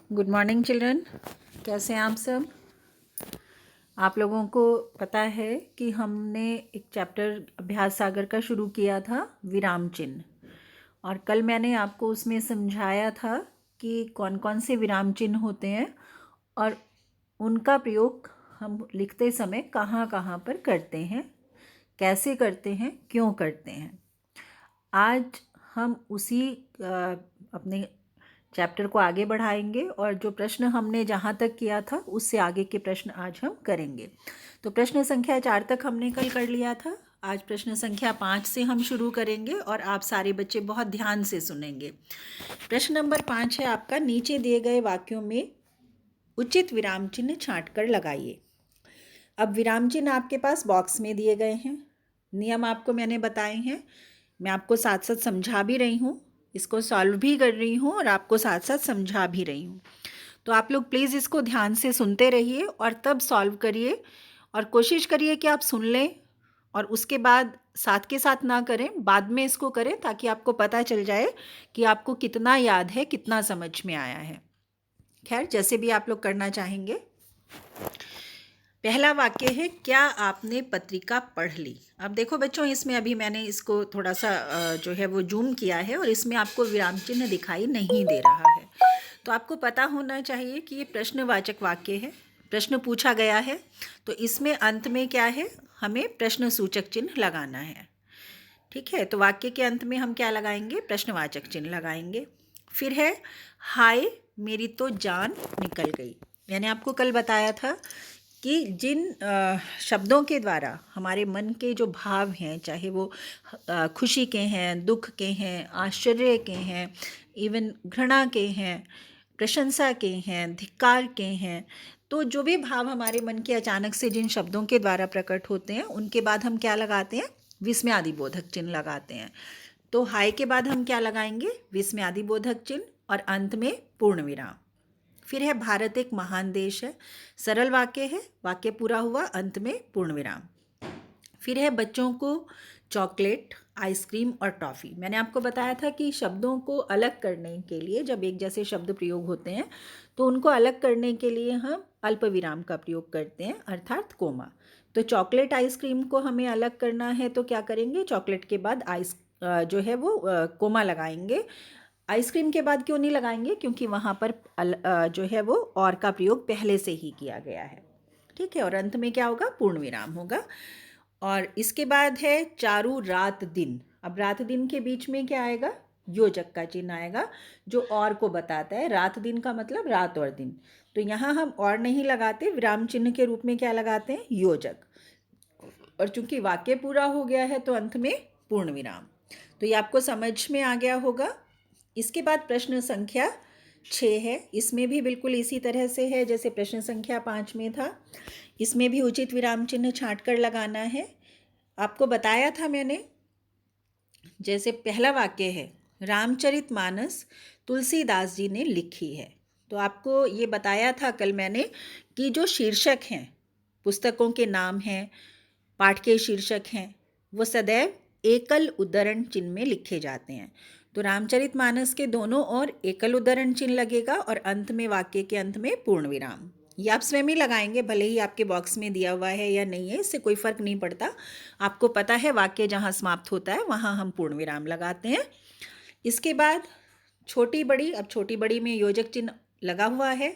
Good morning children. कैसे हैं आप सब? आप लोगों को पता है कि हमने एक चैप्टर अभ्यास सागर का शुरू किया था, विराम चिन्ह। और कल मैंने आपको उसमें समझाया था कि कौन कौन से विराम चिन्ह होते हैं और उनका प्रयोग हम लिखते समय कहाँ कहाँ पर करते हैं, कैसे करते हैं, क्यों करते हैं। आज हम उसी अपने चैप्टर को आगे बढ़ाएंगे और जो प्रश्न हमने जहाँ तक किया था उससे आगे के प्रश्न आज हम करेंगे। तो प्रश्न संख्या 4 तक हमने कल कर लिया था। आज प्रश्न संख्या 5 से हम शुरू करेंगे और आप सारे बच्चे बहुत ध्यान से सुनेंगे। प्रश्न नंबर 5 है आपका, नीचे दिए गए वाक्यों में उचित विराम चिन्ह छांट कर लगाइए। अब विराम चिन्ह आपके पास बॉक्स में दिए गए हैं, नियम आपको मैंने बताए हैं, मैं आपको साथ साथ समझा भी रही हूँ, इसको सॉल्व भी कर रही हूँ और आपको साथ साथ समझा भी रही हूँ। तो आप लोग प्लीज़ इसको ध्यान से सुनते रहिए और तब सॉल्व करिए और कोशिश करिए कि आप सुन लें और उसके बाद साथ के साथ ना करें, बाद में इसको करें ताकि आपको पता चल जाए कि आपको कितना याद है, कितना समझ में आया है। खैर, जैसे भी आप लोग करना चाहेंगे। पहला वाक्य है, क्या आपने पत्रिका पढ़ ली? अब देखो बच्चों, इसमें अभी मैंने इसको थोड़ा सा जो है वो जूम किया है और इसमें आपको विराम चिन्ह दिखाई नहीं दे रहा है। तो आपको पता होना चाहिए कि ये प्रश्नवाचक वाक्य है, प्रश्न पूछा गया है, तो इसमें अंत में क्या है, हमें प्रश्न सूचक चिन्ह लगाना है। ठीक है, तो वाक्य के अंत में हम क्या लगाएंगे? प्रश्नवाचक चिन्ह लगाएंगे। फिर है, हाय मेरी तो जान निकल गई। मैंने आपको कल बताया था कि जिन शब्दों के द्वारा हमारे मन के जो भाव हैं, चाहे वो खुशी के हैं, दुख के हैं, आश्चर्य के हैं, इवन घृणा के हैं, प्रशंसा के हैं, धिक्कार के हैं, तो जो भी भाव हमारे मन के अचानक से जिन शब्दों के द्वारा प्रकट होते हैं उनके बाद हम क्या लगाते हैं? विस्मयादिबोधक चिन्ह लगाते हैं। तो हाय के बाद हम क्या लगाएंगे? विस्मयादिबोधक चिन्ह और अंत में पूर्ण विराम। फिर है, भारत एक महान देश है। सरल वाक्य है, वाक्य पूरा हुआ, अंत में पूर्ण विराम। फिर है, बच्चों को चॉकलेट, आइसक्रीम और टॉफ़ी। मैंने आपको बताया था कि शब्दों को अलग करने के लिए, जब एक जैसे शब्द प्रयोग होते हैं तो उनको अलग करने के लिए हम अल्प विराम का प्रयोग करते हैं, अर्थात कोमा। तो चॉकलेट आइसक्रीम को हमें अलग करना है तो क्या करेंगे? चॉकलेट के बाद जो है वो कोमा लगाएंगे। आइसक्रीम के बाद क्यों नहीं लगाएंगे? क्योंकि वहाँ पर जो है वो और का प्रयोग पहले से ही किया गया है। ठीक है, और अंत में क्या होगा? पूर्ण विराम होगा। और इसके बाद है, चारू रात दिन। अब रात दिन के बीच में क्या आएगा? योजक का चिन्ह आएगा जो और को बताता है। रात दिन का मतलब रात और दिन, तो यहाँ हम और नहीं लगाते, विराम चिन्ह के रूप में क्या लगाते हैं? योजक। और चूंकि वाक्य पूरा हो गया है तो अंत में पूर्ण विराम। तो ये आपको समझ में आ गया होगा। इसके बाद प्रश्न संख्या 6 है। इसमें भी बिल्कुल इसी तरह से है जैसे प्रश्न संख्या 5 में था। इसमें भी उचित विराम चिन्ह छांट कर लगाना है। आपको बताया था मैंने, जैसे पहला वाक्य है, रामचरितमानस तुलसीदास जी ने लिखी है। तो आपको ये बताया था कल मैंने कि जो शीर्षक हैं, पुस्तकों के नाम हैं, पाठ के शीर्षक हैं, वो सदैव एकल उद्धरण चिन्ह में लिखे जाते हैं। तो रामचरितमानस के दोनों ओर एकल उद्धरण चिन्ह लगेगा और अंत में, वाक्य के अंत में पूर्ण विराम। ये आप स्वयं ही लगाएंगे, भले ही आपके बॉक्स में दिया हुआ है या नहीं है, इससे कोई फर्क नहीं पड़ता। आपको पता है वाक्य जहाँ समाप्त होता है वहाँ हम पूर्ण विराम लगाते हैं। इसके बाद छोटी बड़ी, अब छोटी बड़ी में योजक चिन्ह लगा हुआ है।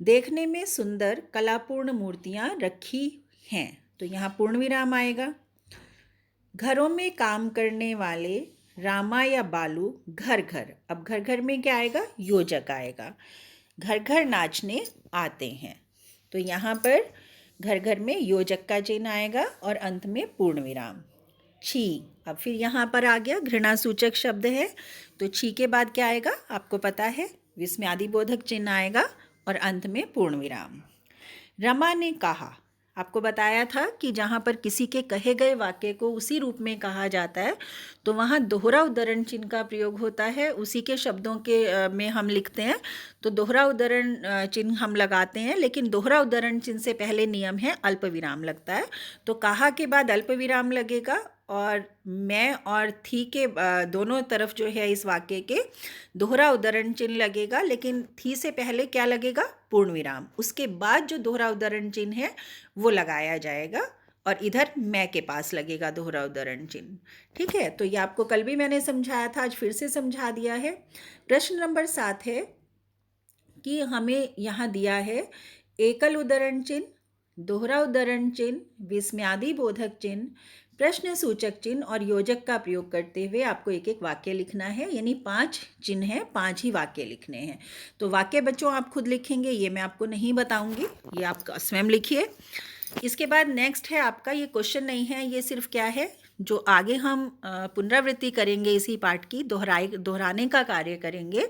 देखने में सुंदर कलापूर्ण मूर्तियाँ रखी हैं, तो यहाँ पूर्ण विराम आएगा। घरों में काम करने वाले रामा या बालू घर घर, अब घर घर में क्या आएगा? योजक आएगा। घर घर नाचने आते हैं, तो यहाँ पर घर घर में योजक का चिन्ह आएगा और अंत में पूर्ण विराम। छी, अब फिर यहाँ पर आ गया, घृणा सूचक शब्द है, तो छी के बाद क्या आएगा? आपको पता है, विस्मयादिबोधक चिन्ह आएगा और अंत में पूर्ण विराम। रमा ने कहा, आपको बताया था कि जहाँ पर किसी के कहे गए वाक्य को उसी रूप में कहा जाता है तो वहाँ दोहरा उद्धरण चिन्ह का प्रयोग होता है। उसी के शब्दों के में हम लिखते हैं तो दोहरा उद्धरण चिन्ह हम लगाते हैं, लेकिन दोहरा उद्धरण चिन्ह से पहले नियम है अल्प विराम लगता है। तो कहा के बाद अल्प विराम लगेगा और मैं और थी के दोनों तरफ जो है इस वाक्य के दोहरा उद्धरण चिन्ह लगेगा, लेकिन थी से पहले क्या लगेगा? पूर्ण विराम। उसके बाद जो दोहरा उद्धरण चिन्ह है वो लगाया जाएगा और इधर मैं के पास लगेगा दोहरा उद्धरण चिन्ह। ठीक है, तो ये आपको कल भी मैंने समझाया था, आज फिर से समझा दिया है। प्रश्न नंबर 7 है कि हमें यहाँ दिया है एकल उद्धरण चिन्ह, दोहरा उद्धरण चिन्ह, विस्मयादि बोधक चिन्ह, प्रश्न सूचक चिन्ह और योजक का प्रयोग करते हुए आपको एक एक वाक्य लिखना है। यानी 5 चिन्ह हैं, 5 ही वाक्य लिखने हैं। तो वाक्य बच्चों आप खुद लिखेंगे, ये मैं आपको नहीं बताऊंगी, ये आप स्वयं लिखिए। इसके बाद नेक्स्ट है आपका, ये क्वेश्चन नहीं है, ये सिर्फ क्या है, जो आगे हम पुनरावृत्ति करेंगे इसी पाठ की, दोहराने का कार्य करेंगे,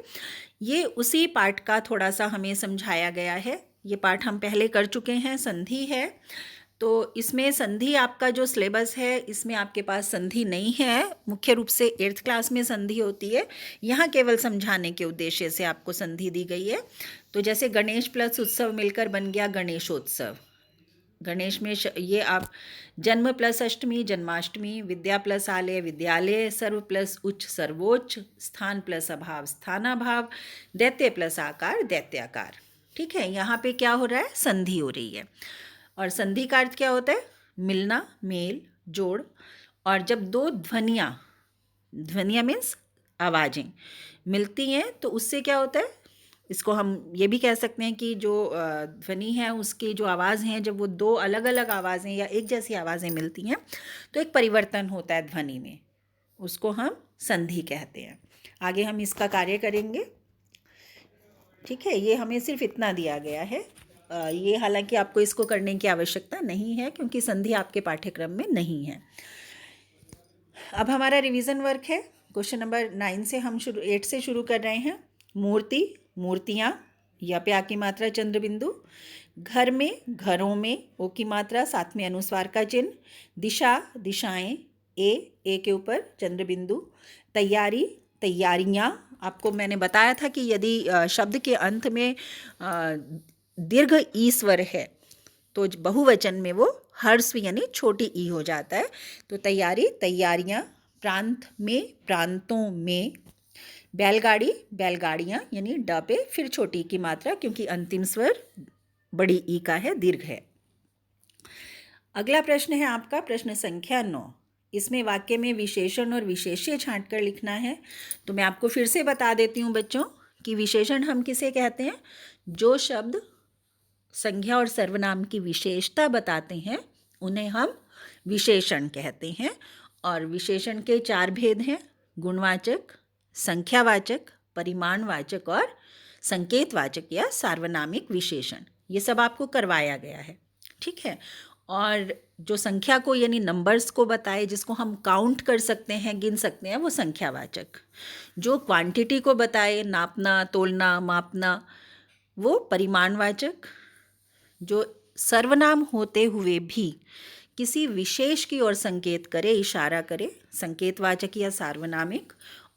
ये उसी पाठ का थोड़ा सा हमें समझाया गया है। ये पाठ हम पहले कर चुके हैं, संधि है। तो इसमें संधि आपका जो सिलेबस है इसमें आपके पास संधि नहीं है। मुख्य रूप से 8th क्लास में संधि होती है, यहाँ केवल समझाने के उद्देश्य से आपको संधि दी गई है। तो जैसे गणेश प्लस उत्सव मिलकर बन गया गणेशोत्सव। गणेश में ये आप जन्म प्लस अष्टमी जन्माष्टमी, विद्या प्लस आलय विद्यालय, सर्व प्लस उच्च सर्वोच्च, स्थान प्लस अभाव स्थानाभाव, दैत्य प्लस आकार दैत्याकार। ठीक है, यहाँ पे क्या हो रहा है? संधि हो रही है। और संधि का अर्थ क्या होता है? मिलना, मेल, जोड़। और जब दो ध्वनियाँ मीन्स आवाज़ें मिलती हैं तो उससे क्या होता है? इसको हम ये भी कह सकते हैं कि जो ध्वनि है उसकी जो आवाज़ हैं, जब वो दो अलग अलग आवाज़ें या एक जैसी आवाज़ें मिलती हैं तो एक परिवर्तन होता है ध्वनि में, उसको हम संधि कहते हैं। आगे हम इसका कार्य करेंगे। ठीक है, ये हमें सिर्फ इतना दिया गया है। ये हालांकि आपको इसको करने की आवश्यकता नहीं है क्योंकि संधि आपके पाठ्यक्रम में नहीं है। अब हमारा रिवीजन वर्क है। क्वेश्चन नंबर 9 से हम 8 से शुरू कर रहे हैं। मूर्ति, मूर्तियाँ, या पे आ की मात्रा चंद्र बिंदु। घर में, घरों में, ओ की मात्रा साथ में अनुस्वार का चिन्ह। दिशा, दिशाएं, ए के ऊपर चंद्र बिंदु। तैयारी, तैयारियाँ, आपको मैंने बताया था कि यदि शब्द के अंत में दीर्घ ई स्वर है तो बहुवचन में वो ह्रस्व यानी छोटी ई हो जाता है। तो तैयारी, तैयारियाँ। प्रांत में, प्रांतों में। बैलगाड़ी, बैलगाड़ियाँ, यानी ड पे फिर छोटी की मात्रा क्योंकि अंतिम स्वर बड़ी ई का है, दीर्घ है। अगला प्रश्न है आपका प्रश्न संख्या 9। इसमें वाक्य में विशेषण और विशेष्य छांट कर लिखना है। तो मैं आपको फिर से बता देती हूँ बच्चों कि विशेषण हम किसे कहते हैं? जो शब्द संज्ञा और सर्वनाम की विशेषता बताते हैं उन्हें हम विशेषण कहते हैं। और विशेषण के 4 भेद हैं: गुणवाचक, संख्यावाचक, परिमाणवाचक और संकेतवाचक या सार्वनामिक विशेषण। ये सब आपको करवाया गया है। ठीक है, और जो संख्या को यानी नंबर्स को बताए, जिसको हम काउंट कर सकते हैं, गिन सकते हैं, वो संख्यावाचक। जो क्वांटिटी को बताए, नापना, तोलना, मापना, वो परिमाणवाचक। जो सर्वनाम होते हुए भी किसी विशेष की ओर संकेत करे, इशारा करे, संकेतवाचक या सार्वनामिक।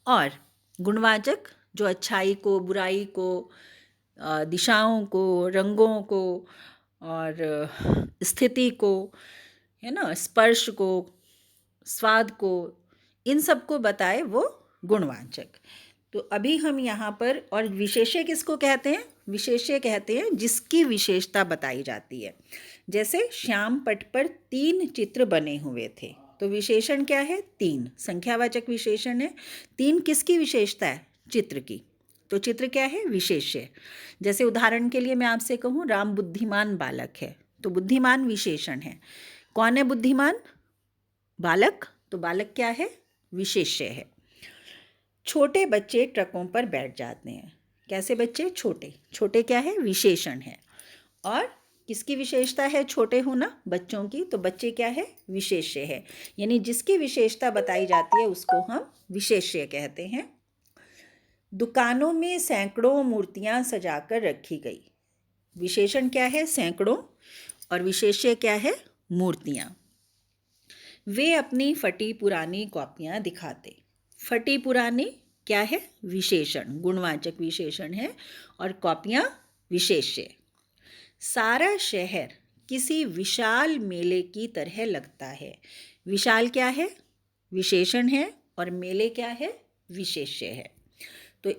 और गुणवाचक, जो अच्छाई को, बुराई को, दिशाओं को, रंगों को और स्थिति को, है ना, स्पर्श को, स्वाद को, इन सब को बताए, वो गुणवाचक। तो अभी हम यहाँ पर, और विशेष्य किसको कहते हैं? विशेष्य कहते हैं जिसकी विशेषता बताई जाती है। जैसे श्याम पट पर 3 चित्र बने हुए थे, तो विशेषण क्या है? 3, संख्यावाचक विशेषण है। 3 किसकी विशेषता है? चित्र की। तो चित्र क्या है? विशेष्य। जैसे उदाहरण के लिए मैं आपसे कहूँ राम बुद्धिमान बालक है, तो बुद्धिमान विशेषण है। कौन है बुद्धिमान? बालक। तो बालक क्या है? विशेष्य है। छोटे बच्चे ट्रकों पर बैठ जाते हैं। कैसे बच्चे? छोटे। छोटे क्या है? विशेषण है। और किसकी विशेषता है छोटे होना? बच्चों की। तो बच्चे क्या है? विशेष्य है। यानी जिसकी विशेषता बताई जाती है उसको हम विशेष्य कहते हैं। दुकानों में सैकड़ों मूर्तियां सजाकर रखी गई। विशेषण क्या है? सैकड़ों। और विशेष्य क्या है? मूर्तियां। वे अपनी फटी पुरानी कॉपियां दिखाते। फटी पुरानी क्या है? विशेषण, गुणवाचक विशेषण है। और कॉपियां विशेष्य। सारा शहर किसी विशाल मेले की तरह लगता है। विशाल क्या है? विशेषण है और मेले क्या है, विशेष्य है। तो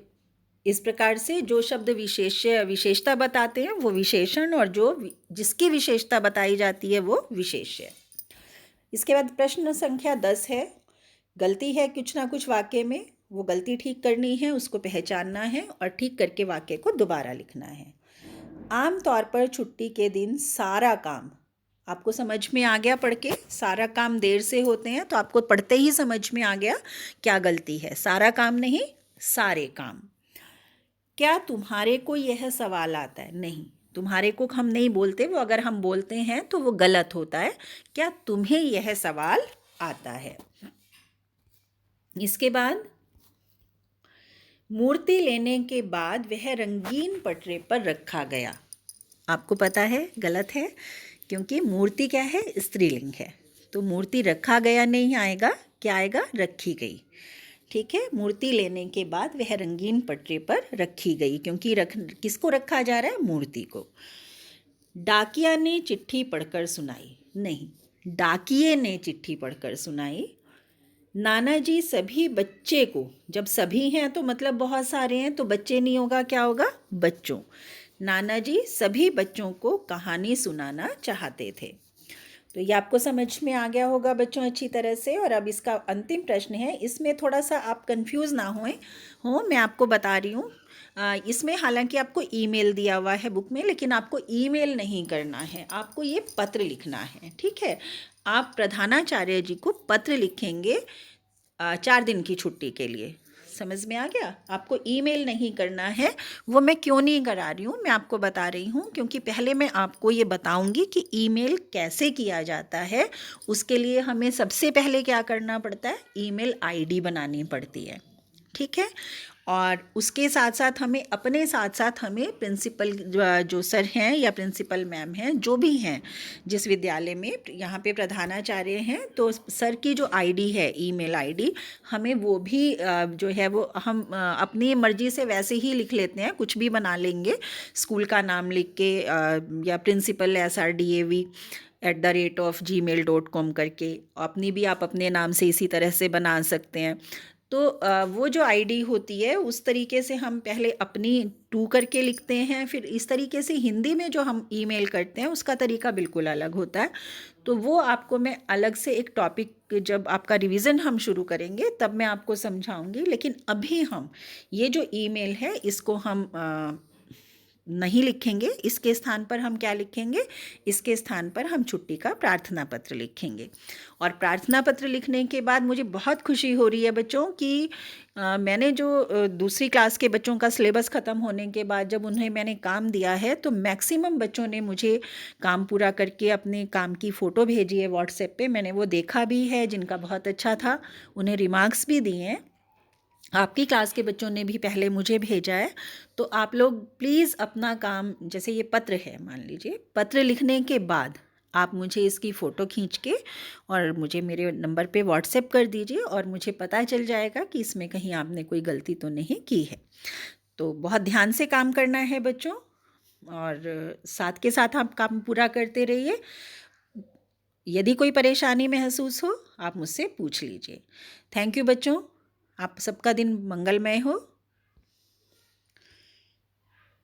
इस प्रकार से जो शब्द विशेषता बताते हैं वो विशेषण, और जो जिसकी विशेषता बताई जाती है वो विशेष्य। इसके बाद प्रश्न संख्या 10 है, गलती है कुछ ना कुछ वाक्य में, वो गलती ठीक करनी है, उसको पहचानना है और ठीक करके वाक्य को दोबारा लिखना है। आम तौर पर छुट्टी के दिन सारा काम, आपको समझ में आ गया पढ़ के, सारा काम देर से होते हैं, तो आपको पढ़ते ही समझ में आ गया क्या गलती है, सारा काम नहीं सारे काम। क्या तुम्हारे को यह सवाल आता है, नहीं, तुम्हारे को हम नहीं बोलते, वो अगर हम बोलते हैं तो वो गलत होता है। क्या तुम्हें यह सवाल आता है। इसके बाद मूर्ति लेने के बाद वह रंगीन पटरे पर रखा गया, आपको पता है गलत है, क्योंकि मूर्ति क्या है, स्त्रीलिंग है, तो मूर्ति रखा गया नहीं आएगा, क्या आएगा, रखी गई। ठीक है, मूर्ति लेने के बाद वह रंगीन पटरे पर रखी गई, क्योंकि किसको रखा जा रहा है, मूर्ति को। डाकिया ने चिट्ठी पढ़कर सुनाई, नहीं, डाकिये ने चिट्ठी पढ़कर सुनाई। नाना जी सभी बच्चे को, जब सभी हैं तो मतलब बहुत सारे हैं, तो बच्चे नहीं होगा, क्या होगा, बच्चों। नाना जी सभी बच्चों को कहानी सुनाना चाहते थे। तो ये आपको समझ में आ गया होगा बच्चों अच्छी तरह से। और अब इसका अंतिम प्रश्न है, इसमें थोड़ा सा आप कंफ्यूज ना हो, मैं आपको बता रही हूँ। इसमें हालांकि आपको ईमेल दिया हुआ है बुक में, लेकिन आपको ईमेल नहीं करना है, आपको ये पत्र लिखना है। ठीक है, आप प्रधानाचार्य जी को पत्र लिखेंगे 4 दिन की छुट्टी के लिए। समझ में आ गया, आपको ईमेल नहीं करना है। वो मैं क्यों नहीं करा रही हूँ, मैं आपको बता रही हूँ, क्योंकि पहले मैं आपको ये बताऊँगी कि ईमेल कैसे किया जाता है। उसके लिए हमें सबसे पहले क्या करना पड़ता है, ईमेल आईडी बनानी पड़ती है। ठीक है, और उसके साथ साथ हमें अपने साथ साथ हमें प्रिंसिपल जो सर हैं या प्रिंसिपल मैम हैं, जो भी हैं जिस विद्यालय में, यहाँ पे प्रधानाचार्य हैं, तो सर की जो आईडी है, ईमेल आईडी, हमें वो भी जो है वो हम अपनी मर्जी से वैसे ही लिख लेते हैं, कुछ भी बना लेंगे, स्कूल का नाम लिख के या प्रिंसिपल srdav@gmail.com करके, अपनी भी आप अपने नाम से इसी तरह से बना सकते हैं। तो वो जो आईडी होती है उस तरीके से हम पहले अपनी टू करके लिखते हैं, फिर इस तरीके से हिंदी में जो हम ईमेल करते हैं उसका तरीका बिल्कुल अलग होता है। तो वो आपको मैं अलग से एक टॉपिक, जब आपका रिवीजन हम शुरू करेंगे तब मैं आपको समझाऊंगी। लेकिन अभी हम ये जो ईमेल है इसको हम नहीं लिखेंगे, इसके स्थान पर हम क्या लिखेंगे, इसके स्थान पर हम छुट्टी का प्रार्थना पत्र लिखेंगे। और प्रार्थना पत्र लिखने के बाद मुझे बहुत खुशी हो रही है बच्चों कि मैंने जो दूसरी क्लास के बच्चों का सिलेबस ख़त्म होने के बाद जब उन्हें मैंने काम दिया है, तो मैक्सिमम बच्चों ने मुझे काम पूरा करके अपने काम की फ़ोटो भेजी है व्हाट्सएप पे, मैंने वो देखा भी है, जिनका बहुत अच्छा था उन्हें रिमार्क्स भी दिए हैं। आपकी क्लास के बच्चों ने भी पहले मुझे भेजा है। तो आप लोग प्लीज़ अपना काम, जैसे ये पत्र है, मान लीजिए पत्र लिखने के बाद आप मुझे इसकी फ़ोटो खींच के और मुझे मेरे नंबर पे व्हाट्सएप कर दीजिए, और मुझे पता चल जाएगा कि इसमें कहीं आपने कोई गलती तो नहीं की है। तो बहुत ध्यान से काम करना है बच्चों, और साथ के साथ आप काम पूरा करते रहिए। यदि कोई परेशानी महसूस हो आप मुझसे पूछ लीजिए। थैंक यू बच्चों, आप सबका दिन मंगलमय हो।